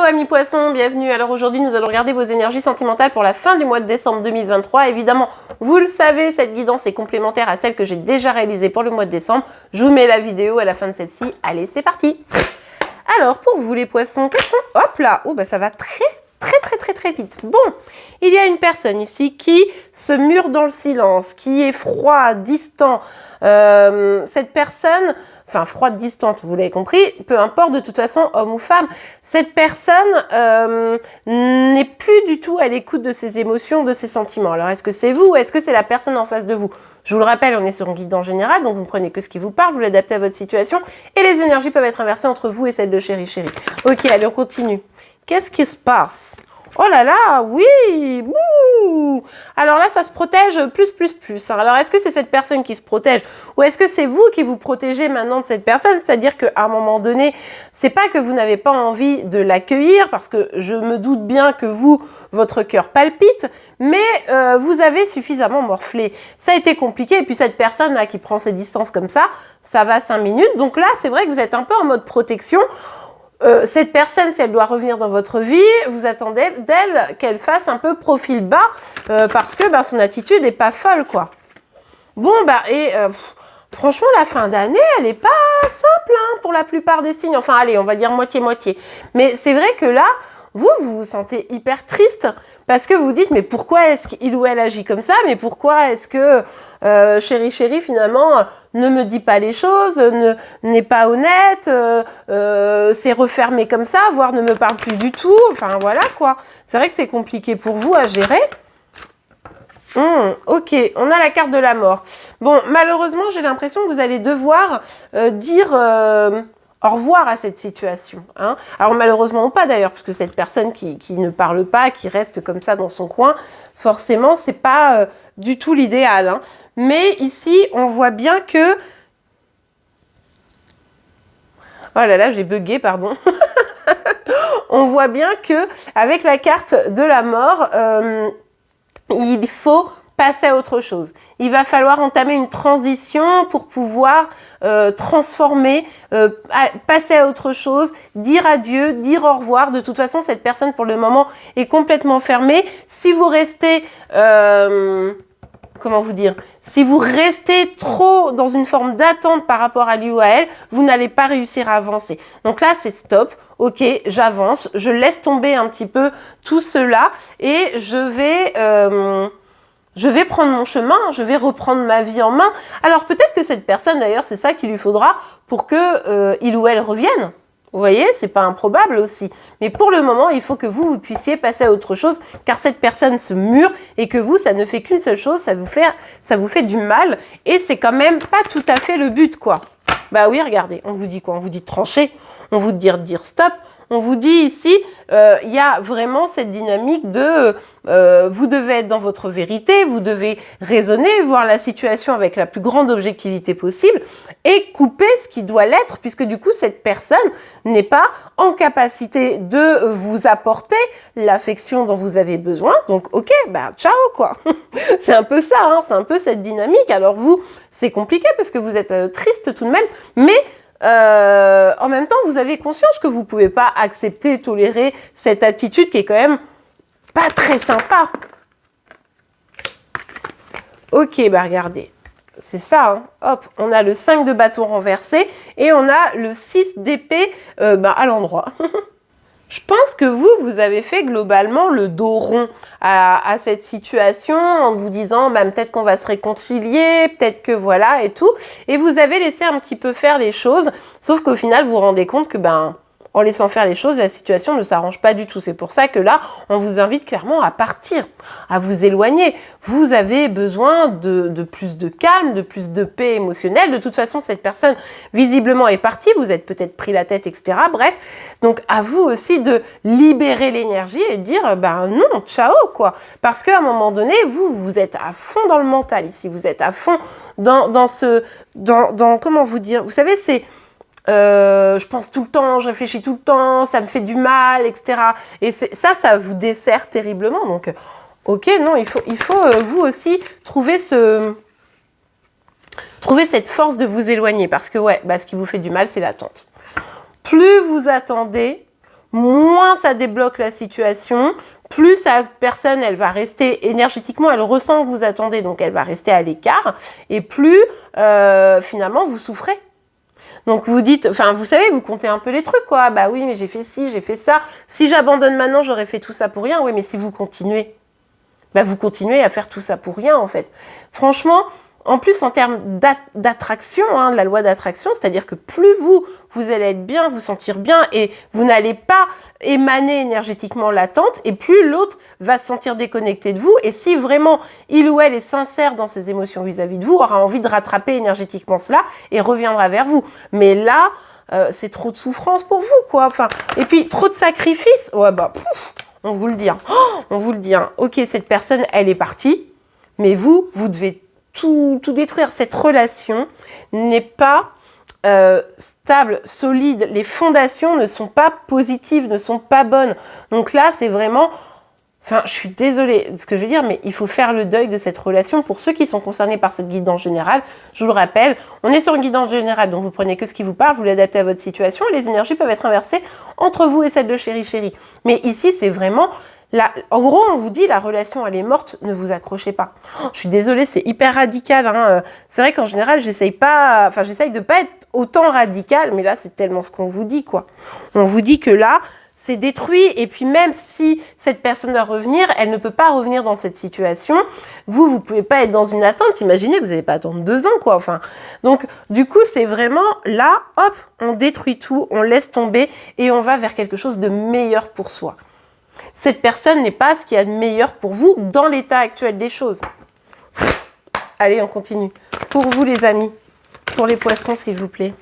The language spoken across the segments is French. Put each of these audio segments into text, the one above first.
amis poissons, bienvenue. Alors aujourd'hui nous allons regarder vos énergies sentimentales pour la fin du mois de décembre 2023. Évidemment, vous le savez, cette guidance est complémentaire à celle que j'ai déjà réalisée pour le mois de décembre. Je vous mets la vidéo à la fin de celle-ci. Allez, c'est parti. Alors pour vous les poissons, quels sont... Hop là, oh, bah, ça va très vite. Bon, il y a une personne ici qui se mure dans le silence, qui est froid, distant. Cette personne, enfin froide, distante, vous l'avez compris, peu importe de toute façon, homme ou femme, cette personne n'est plus du tout à l'écoute de ses émotions, de ses sentiments. Alors est-ce que c'est vous ou est-ce que c'est la personne en face de vous? Je vous le rappelle, on est sur un guide en général, donc vous ne prenez que ce qui vous parle, vous l'adaptez à votre situation, et les énergies peuvent être inversées entre vous et celle de chéri. Ok, allez, on continue. Qu'est-ce qui se passe? Oh là là, oui, bouh. Alors là, ça se protège plus. Alors, est-ce que c'est cette personne qui se protège ou est-ce que c'est vous qui vous protégez maintenant de cette personne? C'est-à-dire qu'à un moment donné, c'est pas que vous n'avez pas envie de l'accueillir parce que je me doute bien que vous, votre cœur palpite, mais vous avez suffisamment morflé. Ça a été compliqué et puis cette personne-là qui prend ses distances comme ça va 5 minutes. Donc là, c'est vrai que vous êtes un peu en mode protection. Cette personne, si elle doit revenir dans votre vie, vous attendez d'elle qu'elle fasse un peu profil bas parce que son attitude est pas folle, quoi. Bon, franchement, la fin d'année, elle est pas simple pour la plupart des signes. Enfin, allez, on va dire moitié-moitié. Mais c'est vrai que là, vous vous sentez hyper triste parce que vous dites, mais pourquoi est-ce qu'il ou elle agit comme ça? Mais pourquoi est-ce que chéri, finalement, ne me dit pas les choses, n'est pas honnête, s'est refermé comme ça, voire ne me parle plus du tout. Enfin, voilà, quoi. C'est vrai que c'est compliqué pour vous à gérer. Ok, on a la carte de la mort. Bon, malheureusement, j'ai l'impression que vous allez devoir dire... au revoir à cette situation. Alors malheureusement ou pas d'ailleurs, puisque cette personne qui ne parle pas, qui reste comme ça dans son coin, forcément, c'est pas du tout l'idéal. Mais ici, on voit bien que... Oh là là, j'ai bugué, pardon. On voit bien que avec la carte de la mort, il faut passer à autre chose. Il va falloir entamer une transition pour pouvoir transformer, passer à autre chose, dire adieu, dire au revoir. De toute façon, cette personne, pour le moment, est complètement fermée. Si vous restez... comment vous dire? Si vous restez trop dans une forme d'attente par rapport à lui ou à elle, vous n'allez pas réussir à avancer. Donc là, c'est stop. Ok, j'avance. Je laisse tomber un petit peu tout cela et je vais prendre mon chemin, je vais reprendre ma vie en main. Alors peut-être que cette personne, d'ailleurs, c'est ça qu'il lui faudra pour que il ou elle revienne. Vous voyez, c'est pas improbable aussi. Mais pour le moment, il faut que vous puissiez passer à autre chose, car cette personne se mure et que vous, ça ne fait qu'une seule chose, ça vous fait du mal. Et c'est quand même pas tout à fait le but, quoi. Bah oui, regardez, on vous dit quoi? On vous dit de trancher, on vous dit de dire stop. On vous dit ici, il y a vraiment cette dynamique de vous devez être dans votre vérité, vous devez raisonner, voir la situation avec la plus grande objectivité possible et couper ce qui doit l'être, puisque du coup, cette personne n'est pas en capacité de vous apporter l'affection dont vous avez besoin. Donc, ok, ciao, quoi. C'est un peu ça, c'est un peu cette dynamique. Alors vous, c'est compliqué parce que vous êtes triste tout de même, mais... en même temps, vous avez conscience que vous pouvez pas accepter, tolérer cette attitude qui est quand même pas très sympa. Ok, regardez. C'est ça, hop, on a le 5 de bâton renversé et on a le 6 d'épée à l'endroit. Je pense que vous avez fait globalement le dos rond à cette situation en vous disant peut-être qu'on va se réconcilier, peut-être que voilà et tout. Et vous avez laissé un petit peu faire les choses, sauf qu'au final, vous vous rendez compte que en laissant faire les choses, la situation ne s'arrange pas du tout. C'est pour ça que là, on vous invite clairement à partir, à vous éloigner. Vous avez besoin de plus de calme, de plus de paix émotionnelle. De toute façon, cette personne, visiblement, est partie. Vous êtes peut-être pris la tête, etc. Bref, donc à vous aussi de libérer l'énergie et de dire, non, ciao, quoi. Parce qu'à un moment donné, vous êtes à fond dans le mental ici. Vous êtes à fond dans comment vous dire, vous savez, c'est... je pense tout le temps, je réfléchis tout le temps, ça me fait du mal, etc. Et ça vous dessert terriblement. Donc, ok, non, il faut vous aussi trouver cette force de vous éloigner. Parce que, ce qui vous fait du mal, c'est l'attente. Plus vous attendez, moins ça débloque la situation, plus cette personne, elle va rester énergétiquement, elle ressent que vous attendez, donc elle va rester à l'écart, et plus finalement vous souffrez. Donc vous dites, enfin vous savez, vous comptez un peu les trucs quoi, bah oui mais j'ai fait ci, j'ai fait ça, si j'abandonne maintenant j'aurais fait tout ça pour rien, oui mais si vous continuez, bah vous continuez à faire tout ça pour rien en fait. Franchement, en plus en termes d'attraction, hein, la loi d'attraction, c'est-à-dire que plus vous allez être bien, vous sentir bien et vous n'allez pas émaner énergétiquement l'attente et plus l'autre va se sentir déconnecté de vous et si vraiment il ou elle est sincère dans ses émotions vis-à-vis de vous, aura envie de rattraper énergétiquement cela et reviendra vers vous. Mais là, c'est trop de souffrance pour vous quoi. Enfin, et puis trop de sacrifices, ouais bah pouf, on vous le dit. Hein. Oh, on vous le dit. Hein. Ok, cette personne, elle est partie, mais vous devez tout détruire. Cette relation n'est pas stable, solide. Les fondations ne sont pas positives, ne sont pas bonnes. Donc là, c'est vraiment... Enfin, je suis désolée de ce que je veux dire, mais il faut faire le deuil de cette relation. Pour ceux qui sont concernés par cette guidance générale, je vous le rappelle, on est sur une guidance générale, donc vous prenez que ce qui vous parle, vous l'adaptez à votre situation, et les énergies peuvent être inversées entre vous et celle de chéri. Mais ici, c'est vraiment... En gros, on vous dit, la relation, elle est morte, ne vous accrochez pas. Oh, je suis désolée, c'est hyper radical. Hein. C'est vrai qu'en général, j'essaye de pas être autant radical, mais là, c'est tellement ce qu'on vous dit, quoi. On vous dit que là, c'est détruit, et puis même si cette personne doit revenir, elle ne peut pas revenir dans cette situation. Vous pouvez pas être dans une attente, imaginez, vous n'allez pas attendre 2 ans, quoi. Enfin, donc, du coup, c'est vraiment là, hop, on détruit tout, on laisse tomber, et on va vers quelque chose de meilleur pour soi. Cette personne n'est pas ce qu'il y a de meilleur pour vous dans l'état actuel des choses. Allez, on continue. Pour vous, les amis, pour les poissons, s'il vous plaît.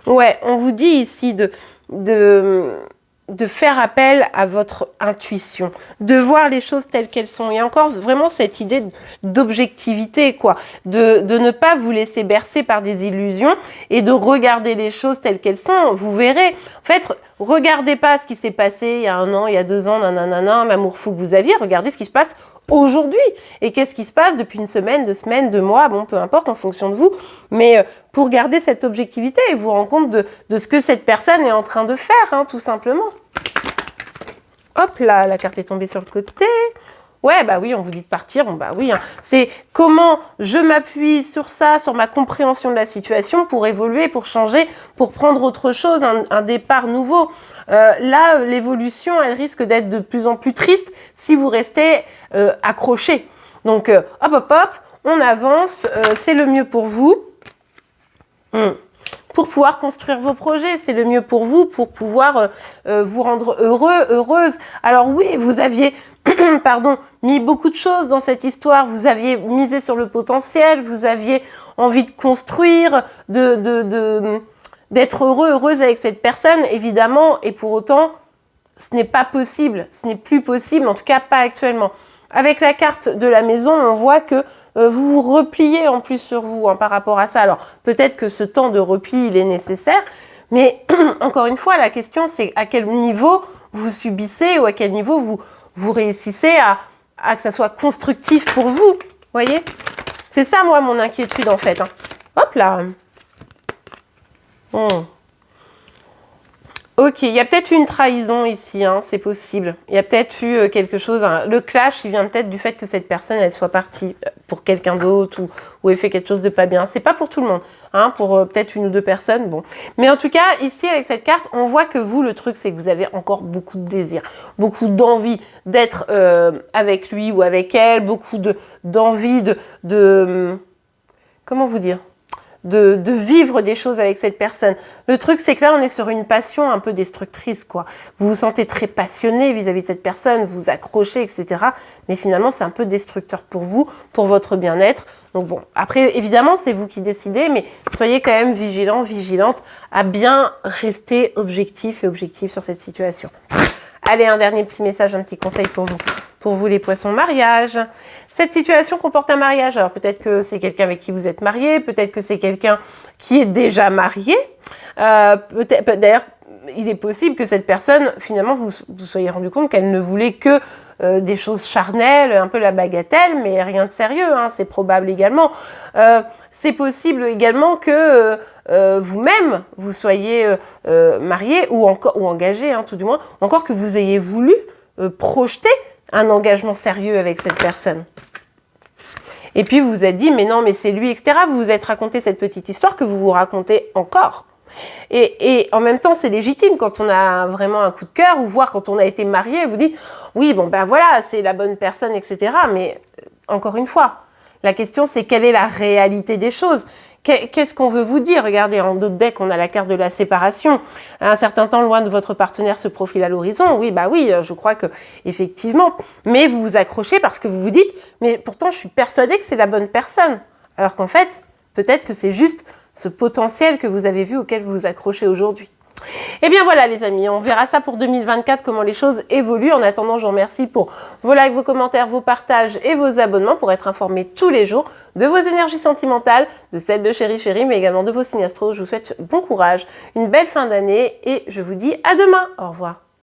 Ouais, on vous dit ici de faire appel à votre intuition, de voir les choses telles qu'elles sont. Il y a encore vraiment cette idée d'objectivité, quoi, de ne pas vous laisser bercer par des illusions et de regarder les choses telles qu'elles sont. Vous verrez, en fait, regardez pas ce qui s'est passé il y a 1 an, il y a 2 ans, nanana, l'amour fou que vous aviez, regardez ce qui se passe aujourd'hui. Et qu'est-ce qui se passe depuis 1 semaine, 2 semaines, 2 mois, bon, peu importe, en fonction de vous. Mais pour garder cette objectivité et vous rendre compte de ce que cette personne est en train de faire, hein, tout simplement. Hop là, la carte est tombée sur le côté. Ouais, bah oui, on vous dit de partir. Bon, bah oui, hein. C'est comment je m'appuie sur ça, sur ma compréhension de la situation pour évoluer, pour changer, pour prendre autre chose, un départ nouveau. Là, l'évolution, elle risque d'être de plus en plus triste si vous restez accroché. Donc, hop, on avance, c'est le mieux pour vous. Pour pouvoir construire vos projets, c'est le mieux pour vous, pour pouvoir vous rendre heureux, heureuse. Alors oui, vous aviez mis beaucoup de choses dans cette histoire, vous aviez misé sur le potentiel, vous aviez envie de construire, d'être heureux, heureuse avec cette personne, évidemment, et pour autant, ce n'est pas possible, ce n'est plus possible, en tout cas pas actuellement. Avec la carte de la maison, on voit que vous vous repliez en plus sur vous hein, par rapport à ça. Alors, peut-être que ce temps de repli, il est nécessaire, mais encore une fois, la question, c'est à quel niveau vous subissez ou à quel niveau vous réussissez à que ça soit constructif pour vous, voyez? C'est ça, moi, mon inquiétude, en fait. Hein. Hop là. Ok, il y a peut-être une trahison ici, hein, c'est possible. Il y a peut-être eu quelque chose, hein. Le clash, il vient peut-être du fait que cette personne, elle soit partie pour quelqu'un d'autre ou elle fait quelque chose de pas bien. C'est pas pour tout le monde, hein, pour peut-être 1 ou 2 personnes, bon. Mais en tout cas, ici, avec cette carte, on voit que vous, le truc, c'est que vous avez encore beaucoup de désir, beaucoup d'envie d'être avec lui ou avec elle, beaucoup d'envie comment vous dire ? De vivre des choses avec cette personne. Le truc, c'est que là, on est sur une passion un peu destructrice, quoi. Vous vous sentez très passionné vis-à-vis de cette personne, vous accrochez, etc. Mais finalement, c'est un peu destructeur pour vous, pour votre bien-être. Donc bon, après, évidemment, c'est vous qui décidez, mais soyez quand même vigilant, vigilante à bien rester objectif et objectif sur cette situation. Allez, un dernier petit message, un petit conseil pour vous. Pour vous, les poissons, mariage. Cette situation comporte un mariage. Alors, peut-être que c'est quelqu'un avec qui vous êtes marié. Peut-être que c'est quelqu'un qui est déjà marié. D'ailleurs, il est possible que cette personne, finalement, vous soyez rendu compte qu'elle ne voulait que des choses charnelles, un peu la bagatelle, mais rien de sérieux, hein, c'est probable également. C'est possible également que vous-même, vous soyez marié ou engagé, hein, tout du moins, ou encore que vous ayez voulu projeter un engagement sérieux avec cette personne. Et puis vous vous êtes dit, mais non, mais c'est lui, etc. Vous vous êtes raconté cette petite histoire que vous vous racontez encore. Et en même temps, c'est légitime quand on a vraiment un coup de cœur, ou voir quand on a été marié, vous dites, oui, bon, ben voilà, c'est la bonne personne, etc. Mais encore une fois, la question, c'est quelle est la réalité des choses? Qu'est-ce qu'on veut vous dire? Regardez, en d'autres decks, on a la carte de la séparation. Un certain temps loin de votre partenaire se profile à l'horizon. Oui, bah oui, je crois que effectivement. Mais vous vous accrochez parce que vous vous dites, mais pourtant, je suis persuadée que c'est la bonne personne. Alors qu'en fait, peut-être que c'est juste ce potentiel que vous avez vu auquel vous vous accrochez aujourd'hui. Et bien voilà les amis, on verra ça pour 2024, comment les choses évoluent. En attendant, je vous remercie pour vos likes, vos commentaires, vos partages et vos abonnements pour être informés tous les jours de vos énergies sentimentales, de celles de Chéri Chéri, mais également de vos signes astro. Je vous souhaite bon courage, une belle fin d'année et je vous dis à demain. Au revoir.